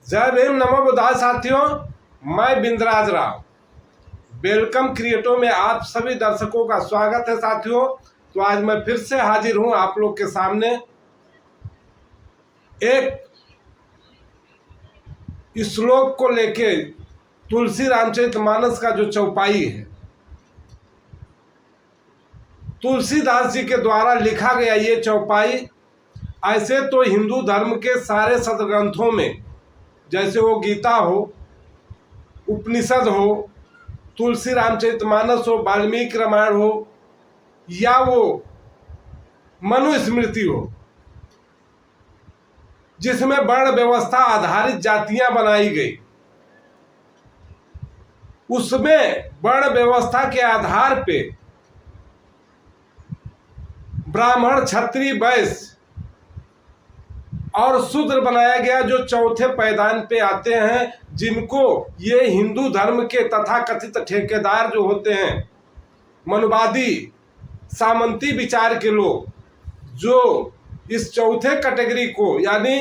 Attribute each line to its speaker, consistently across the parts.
Speaker 1: जय भीम, नमो बुद्धाय साथियों। मैं बिंद्राज राव वेलकम क्रिएटो में आप सभी दर्शकों का स्वागत है साथियों। तो आज मैं फिर से हाजिर हूं आप लोग के सामने एक श्लोक को लेके। तुलसी रामचरितमानस का जो चौपाई है, तुलसीदास जी के द्वारा लिखा गया ये चौपाई। ऐसे तो हिंदू धर्म के सारे सदग्रंथों में, जैसे वो गीता हो, उपनिषद हो, तुलसी रामचरितमानस हो, वाल्मीकि रामायण हो, या वो मनुस्मृति हो, जिसमें वर्ण व्यवस्था आधारित जातियां बनाई गई, उसमें वर्ण व्यवस्था के आधार पे ब्राह्मण, क्षत्रिय, वैश्य और शूद्र बनाया गया, जो चौथे पैदान पे आते हैं, जिनको ये हिंदू धर्म के तथाकथित ठेकेदार जो होते हैं, मनुवादी सामंती विचार के लोग, जो इस चौथे कैटेगरी को, यानी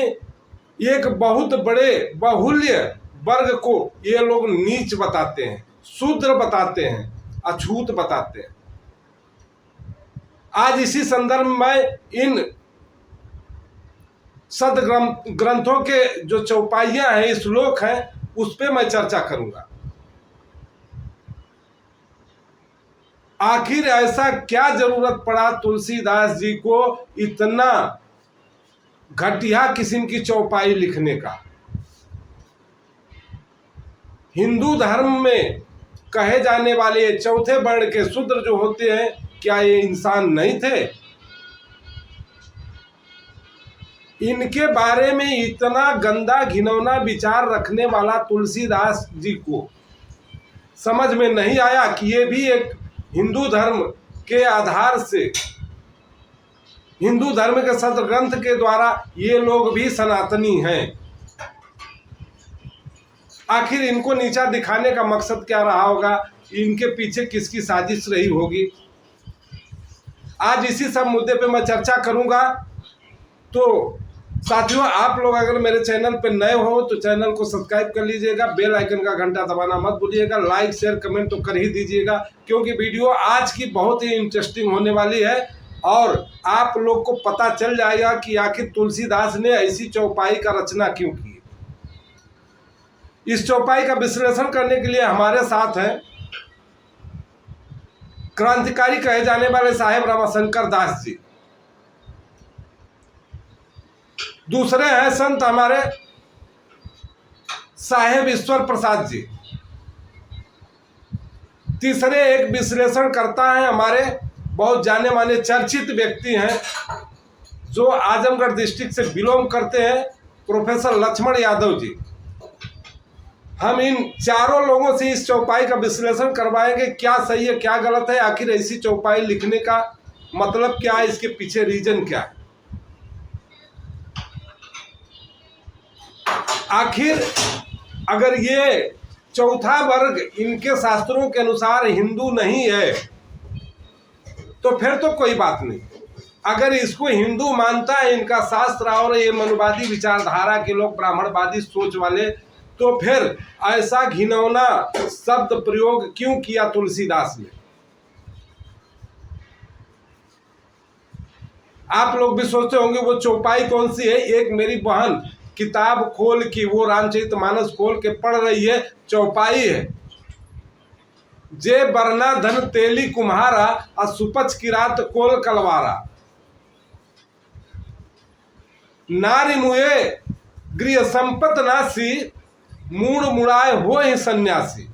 Speaker 1: एक बहुत बड़े बाहुल्य वर्ग को ये लोग नीच बताते हैं, शूद्र बताते हैं, अछूत बताते हैं। आज इसी संदर्भ में इन ग्रंथों के जो चौपाइयां हैं, श्लोक हैं, उस पे मैं चर्चा करूंगा। आखिर ऐसा क्या जरूरत पड़ा तुलसीदास जी को इतना घटिया किस्म की चौपाई लिखने का? हिंदू धर्म में कहे जाने वाले चौथे वर्ण के शूद्र जो होते हैं, क्या ये इंसान नहीं थे? इनके बारे में इतना गंदा घिनौना विचार रखने वाला तुलसीदास जी को समझ में नहीं आया कि ये भी एक हिंदू धर्म के आधार से, हिंदू धर्म के सदग्रंथ के द्वारा ये लोग भी सनातनी हैं। आखिर इनको नीचा दिखाने का मकसद क्या रहा होगा? इनके पीछे किसकी साजिश रही होगी? आज इसी सब मुद्दे पे मैं चर्चा करूंगा। तो साथियों, आप लोग अगर मेरे चैनल पे नए हो तो चैनल को सब्सक्राइब कर लीजिएगा, बेल आइकन का घंटा दबाना मत भूलिएगा, लाइक शेयर कमेंट तो कर ही दीजिएगा, क्योंकि वीडियो आज की बहुत ही इंटरेस्टिंग होने वाली है और आप लोग को पता चल जाएगा कि आखिर तुलसीदास ने ऐसी चौपाई का रचना क्यों की। इस चौपाई का विश्लेषण करने के लिए हमारे साथ हैं क्रांतिकारी कहे जाने वाले साहेब रामाशंकर दास जी, दूसरे हैं संत हमारे साहेब ईश्वर प्रसाद जी, तीसरे एक विश्लेषण करता है हमारे बहुत जाने माने चर्चित व्यक्ति हैं, जो आजमगढ़ डिस्ट्रिक्ट से बिलोंग करते हैं, प्रोफेसर लक्ष्मण यादव जी। हम इन चारों लोगों से इस चौपाई का विश्लेषण करवाएंगे, क्या सही है क्या गलत है, आखिर ऐसी चौपाई लिखने का मतलब क्या है, इसके पीछे रीजन क्या है। आखिर अगर ये चौथा वर्ग इनके शास्त्रों के अनुसार हिंदू नहीं है तो फिर तो कोई बात नहीं। अगर इसको हिंदू मानता है इनका शास्त्र और ये मनुवादी विचारधारा के लोग, ब्राह्मणवादी सोच वाले, तो फिर ऐसा घिनौना शब्द प्रयोग क्यों किया तुलसीदास ने? आप लोग भी सोचते होंगे वो चौपाई कौन सी है। एक मेरी बहन किताब खोल के, वो रामचरितमानस खोल के पढ़ रही है, चौपाई है, जे बरना धन तेली कुम्हारा असुपच किरात कोल कलवारा, नारी मुए गृह संपत नासी, मूड मुड़ाए हो ही सन्यासी।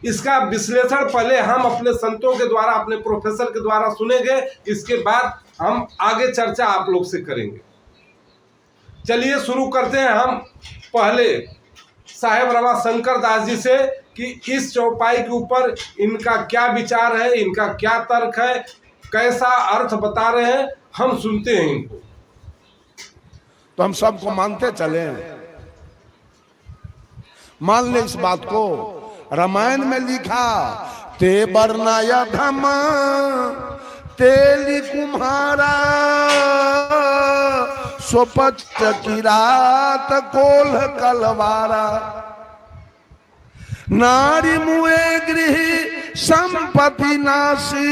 Speaker 1: इसका विश्लेषण पहले हम अपने संतों के द्वारा, अपने प्रोफेसर के द्वारा सुनेंगे, इसके बाद हम आगे चर्चा आप लोग से करेंगे। चलिए शुरू करते हैं हम पहले साहेब रामाशंकर दास जी से कि इस चौपाई के ऊपर इनका क्या विचार है, इनका क्या तर्क है, कैसा अर्थ बता रहे हैं, हम सुनते हैं इनको।
Speaker 2: तो हम सबको मानते चले, मान ले इस बात को। रामायण में लिखा, ते बरनाया धम तेली कुम्हारा सोपच की रात कोल्ह कलवारा, नारी मुए गृह संपत्ति नासी,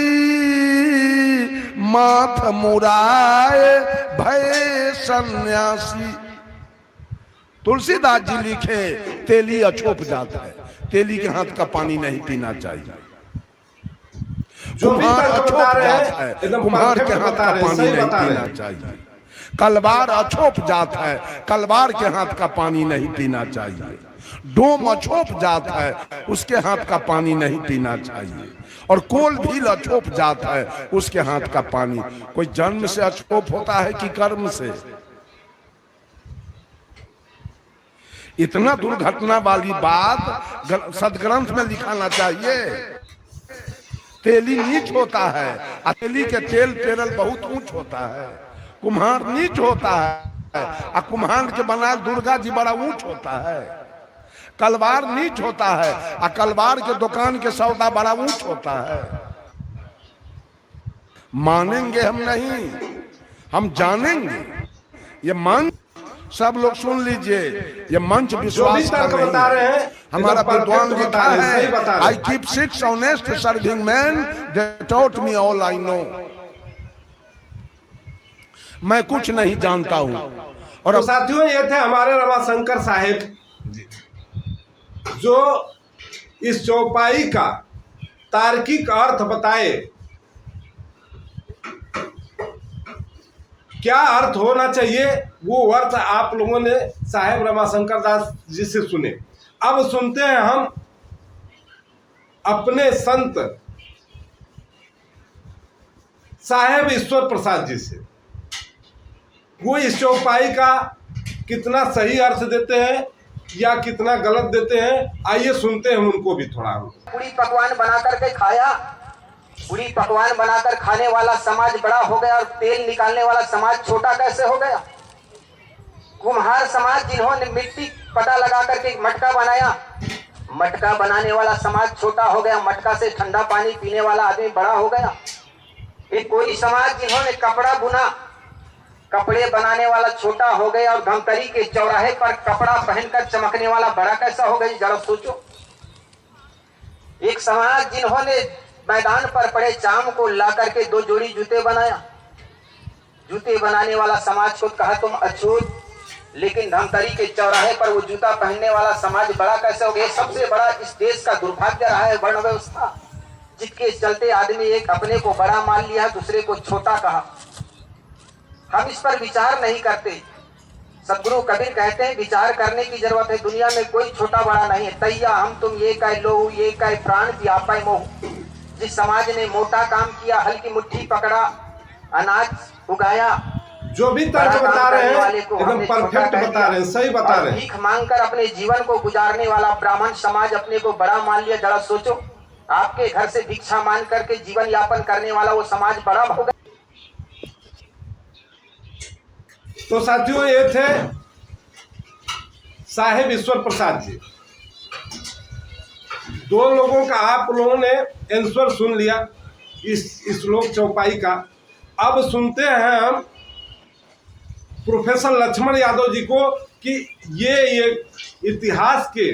Speaker 2: माथ मुराए भय सन्यासी। तुलसीदास जी लिखे तेली अछोप जाता है, तेली के हाथ का पानी नहीं पीना चाहिए। कुम्हार अछोप जाता है, कुम्हार के हाथ का पानी नहीं पीना चाहिए। कलवार अछोप जाता है, कलवार के हाथ का पानी नहीं पीना चाहिए। डोम अछोप जाता है, उसके हाथ का पानी नहीं पीना चाहिए। और कोल भी अछोप जाता है, उसके हाथ का पानी। कोई जन्म से अछोप होता है कि कर्म से? इतना दुर्घटना वाली बात सदग्रंथ में लिखाना चाहिए। तेली नीच होता है, तेली के तेल पेरल बहुत ऊंच होता है। कुम्हार नीच होता है, कुम्हार के बनाए दुर्गा जी बड़ा ऊंच होता है। कलवार नीच होता है, कलवार के दुकान के सौदा बड़ा ऊंच होता है। मानेंगे हम नहीं, हम जानेंगे। ये मंच सब लोग सुन लीजिए, ये मंच विश्वास का नहीं है। हमारा विद्वान लिखा है, I keep 6 honest serving man, they taught me all I know. मैं कुछ नहीं जानता हूं। और
Speaker 1: तो साथियों, ये थे हमारे रमाशंकर साहेब जो इस चौपाई का तार्किक अर्थ बताए। क्या अर्थ होना चाहिए वो अर्थ आप लोगों ने साहेब रमाशंकर दास जी से सुने। अब सुनते हैं हम अपने संत साहेब ईश्वर प्रसाद जी से। वो इस चौपाई का कितना सही अर्थ देते हैं या कितना गलत देते हैं, आइए सुनते हैं उनको भी थोड़ा।
Speaker 3: पूरी पकवान बना करके खाया, पूरी पकवान बनाकर खाने वाला समाज बड़ा हो गया और तेल निकालने वाला समाज छोटा कैसे हो गया? कुम्हार समाज जिन्होंने मिट्टी पता लगा करके मटका बनाया, मटका बनाने वाला समाज छोटा हो गया, मटका से ठंडा पानी पीने वाला आदमी बड़ा हो गया। एक कोई समाज जिन्होंने कपड़ा बुना, कपड़े बनाने वाला छोटा हो गया और धमतरी के चौराहे पर कपड़ा पहनकर चमकने वाला बड़ा कैसा हो गया? जरा सोचो। एक समाज जिन्होंने मैदान पर पड़े चाम को ला करके 2 जोड़ी जूते बनाया, जूते बनाने वाला समाज को कहा तुम अछूत, लेकिन धमतरी के चौराहे पर वो जूता पहनने वाला समाज बड़ा कैसे हो गया? सबसे बड़ा इस देश का दुर्भाग्य रहा है वर्ण व्यवस्था, जिसके चलते आदमी एक अपने को बड़ा मान लिया, दूसरे को छोटा कहा। हम इस पर विचार नहीं करते। सदगुरु कबीर कहते हैं विचार करने की जरूरत है। दुनिया में कोई छोटा बड़ा नहीं है। तैया हम तुम ये कह लो, ये कह प्राण की आपा मोह। जिस समाज ने मोटा काम किया, हल्की मुट्ठी पकड़ा, अनाज उगाया,
Speaker 1: जो भी तर्क बता रहे हैं एकदम परफेक्ट बता रहे हैं, सही बता रहे हैं।
Speaker 3: भीख मांगकर अपने जीवन को गुजारने वाला ब्राह्मण समाज अपने को बड़ा मान लिया। जरा सोचो, आपके घर से भिक्षा मांग करके जीवन यापन करने वाला वो समाज बड़ा हो गया।
Speaker 1: तो साथियों, ये थे साहेब ईश्वर प्रसाद जी। 2 लोगों का आप लोगों ने आंसर सुन लिया इस श्लोक चौपाई का। अब सुनते हैं हम प्रोफेसर लक्ष्मण यादव जी को कि ये इतिहास के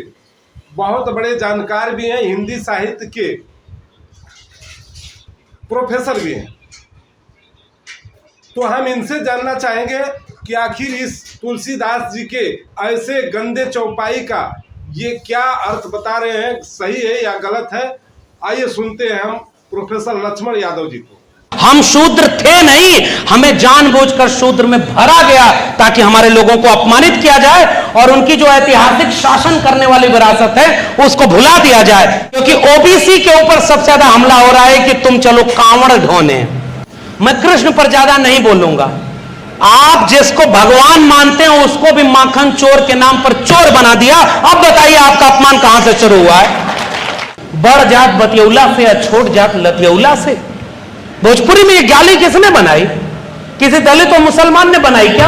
Speaker 1: बहुत बड़े जानकार भी हैं, हिंदी साहित्य के प्रोफेसर भी हैं। तो हम इनसे जानना चाहेंगे कि आखिर इस तुलसीदास जी के ऐसे गंदे चौपाई का ये क्या अर्थ बता रहे हैं, सही है या गलत है। आइए सुनते हैं हम प्रोफेसर लक्ष्मण यादव जी को।
Speaker 4: हम शूद्र थे नहीं, हमें जानबूझकर शूद्र में भरा गया ताकि हमारे लोगों को अपमानित किया जाए और उनकी जो ऐतिहासिक शासन करने वाली विरासत है उसको भुला दिया जाए। क्योंकि ओबीसी के ऊपर सबसे ज्यादा हमला हो रहा है कि तुम चलो कांवड़ ढोने। मैं कृष्ण पर ज्यादा नहीं बोलूंगा। आप जिसको भगवान मानते हैं उसको भी माखन चोर के नाम पर चोर बना दिया। अब बताइए आपका अपमान कहां से शुरू हुआ है? बड़ जात बतियौला से या छोट जात लतियौला से? भोजपुरी में ये गाली किसने बनाई? किसी दलित और मुसलमान ने बनाई क्या?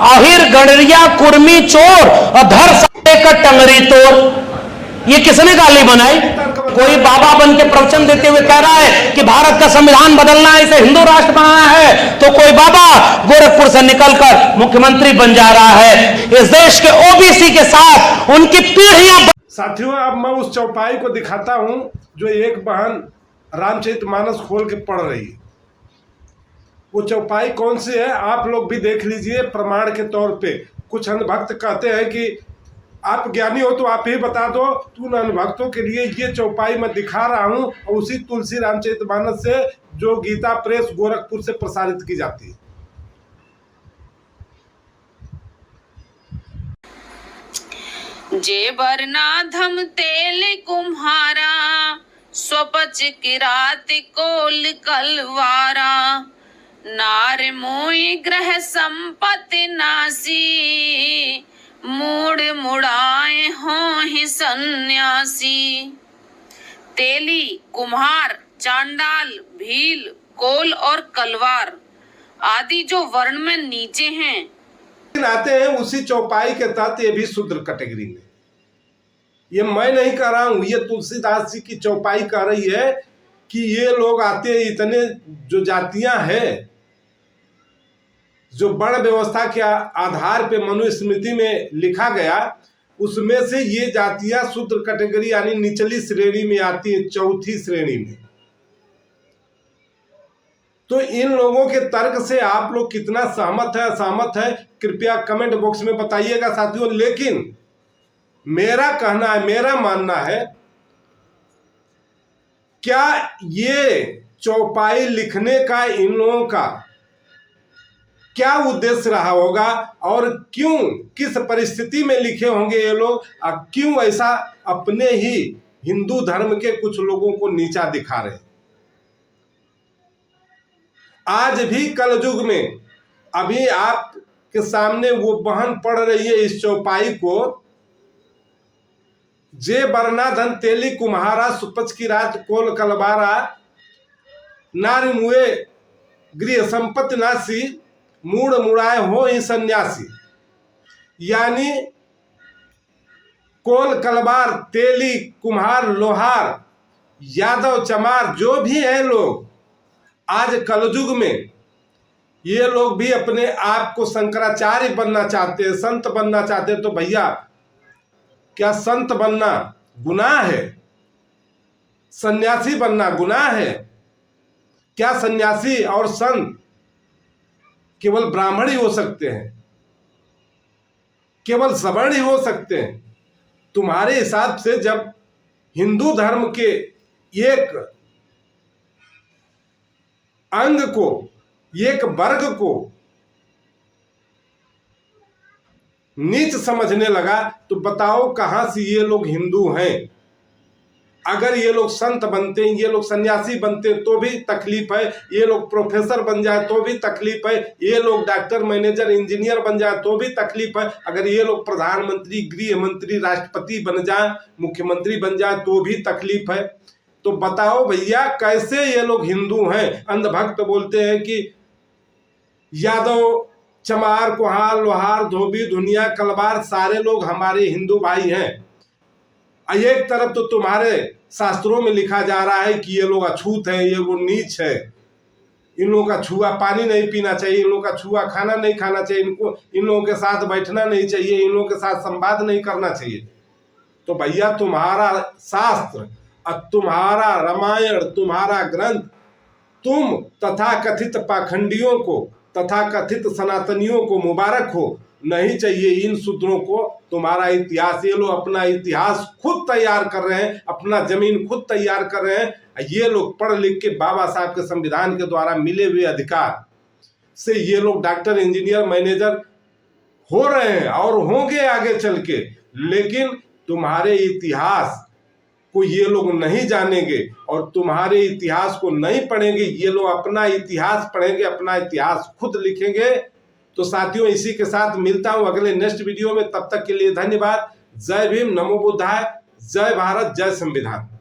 Speaker 4: आहिर गडरिया कुर्मी चोर और धर साले का टंगरी तोड़, ये किसने गाली बनाई? कोई बाबा बन के प्रवचन देते हुए कह रहा है कि भारत का संविधान बदलना है, इसे हिंदू राष्ट्र बनाना है, तो कोई बाबा गोरखपुर से निकलकर मुख्यमंत्री बन जा रहा है। इस देश के ओबीसी के साथ उनकी पीढ़ियां।
Speaker 1: साथियों, अब मैं उस चौपाई को दिखाता हूं जो एक बहन रामचरितमानस खोल के पढ़ रही है। वो चौपाई कौन सी है आप लोग भी देख लीजिए प्रमाण के तौर पे। कुछ अंधभक्त कहते हैं कि आप ज्ञानी हो तो आप ही बता दो, तो उन अनुभक्तों के लिए ये चौपाई मैं दिखा रहा हूं, और उसी तुलसी रामचरितमानस से जो गीता प्रेस गोरखपुर से प्रसारित की जाती है।
Speaker 5: जे बरनाधम तेल कुम्हारा, स्वपच किरात कोल कलवारा, नार मोय ग्रह संपत्ति नासी, मूड मुड़ाए हों ही सन्यासी। तेली, कुम्हार, चांडाल, भील, कोल और कलवार आदि जो वर्ण में नीचे हैं,
Speaker 1: आते हैं उसी चौपाई के तहत ये भी शूद्र कैटेगरी में। ये मैं नहीं कह रहा हूं, ये तुलसीदास जी की चौपाई कह रही है कि ये लोग आते हैं, इतने जो जातियां हैं, जो वर्ण व्यवस्था के आधार पे मनुस्मृति में लिखा गया, उसमें से ये जातियां शूद्र कैटेगरी यानी निचली श्रेणी में आती है, चौथी श्रेणी में। तो इन लोगों के तर्क से आप लोग कितना सहमत है असहमत है कृपया कमेंट बॉक्स में बताइएगा साथियों। लेकिन मेरा कहना है, मेरा मानना है, क्या ये चौपाई लिखने का इन लोगों का क्या उद्देश्य रहा होगा, और क्यों, किस परिस्थिति में लिखे होंगे ये लोग, और क्यों ऐसा अपने ही हिंदू धर्म के कुछ लोगों को नीचा दिखा रहे हैं। आज भी कलयुग में अभी आपके सामने वो बहन पढ़ रही है इस चौपाई को, जे बरनाधन तेली कुम्हारा, सुपच की रात कोल कलबारा, नारी मुए गृह संपत्ति नासी, मूड मुड़ाए हो ही सन्यासी। यानी कोल कलबार, तेली, कुम्हार, लोहार, यादव, चमार जो भी है लोग, आज कलयुग में ये लोग भी अपने आप को शंकराचार्य बनना चाहते हैं, संत बनना चाहते हैं। तो भैया, क्या संत बनना गुनाह है? सन्यासी बनना गुनाह है? क्या सन्यासी और संत केवल ब्राह्मण ही हो सकते हैं? केवल सवर्ण ही हो सकते हैं? तुम्हारे हिसाब से जब हिंदू धर्म के एक अंग को, एक वर्ग को नीच समझने लगा, तो बताओ कहां से ये लोग हिंदू हैं? अगर ये लोग संत बनते हैं, ये लोग सन्यासी बनते हैं तो भी तकलीफ है, ये लोग प्रोफेसर बन जाए तो भी तकलीफ है, ये लोग डॉक्टर, मैनेजर, इंजीनियर बन जाए तो भी तकलीफ है, अगर ये लोग प्रधानमंत्री, गृह मंत्री, राष्ट्रपति बन जाए, मुख्यमंत्री बन जाए तो भी तकलीफ है। तो बताओ भैया, कैसे ये लोग हिंदू हैं? अंधभक्त बोलते हैं कि यादव, चमार, कुम्हार, लोहार, धोबी, धुनिया, कलबार सारे लोग हमारे हिंदू भाई हैं। एक तरफ तो तुम्हारे शास्त्रों में लिखा जा रहा है कि ये लोग अछूत है, ये वो नीच है, इन लोगों का छुआ पानी नहीं पीना चाहिए, इन लोगों का छुआ खाना नहीं खाना चाहिए, इनको इन लोगों के साथ बैठना नहीं चाहिए, इन लोगों के साथ संवाद नहीं करना चाहिए। तो भैया, तुम्हारा शास्त्र, तुम्हारा रामायण, तुम्हारा ग्रंथ, तुम तथाकथित पाखंडियों को, तथाकथित सनातनियों को मुबारक हो। नहीं चाहिए इन शूद्रों को तुम्हारा इतिहास। ये लोग अपना इतिहास खुद तैयार कर रहे हैं, अपना जमीन खुद तैयार कर रहे हैं। ये लोग पढ़ लिख के बाबा साहब के संविधान के द्वारा मिले हुए अधिकार से ये लोग डॉक्टर, इंजीनियर, मैनेजर हो रहे हैं और होंगे आगे चल के। लेकिन तुम्हारे इतिहास को ये लोग नहीं जानेंगे और तुम्हारे इतिहास को नहीं पढ़ेंगे। ये लोग अपना इतिहास पढ़ेंगे, अपना इतिहास खुद लिखेंगे। तो साथियों, इसी के साथ मिलता हूं अगले नेक्स्ट वीडियो में। तब तक के लिए धन्यवाद। जय भीम, नमो बुद्धाय, जय भारत, जय संविधान।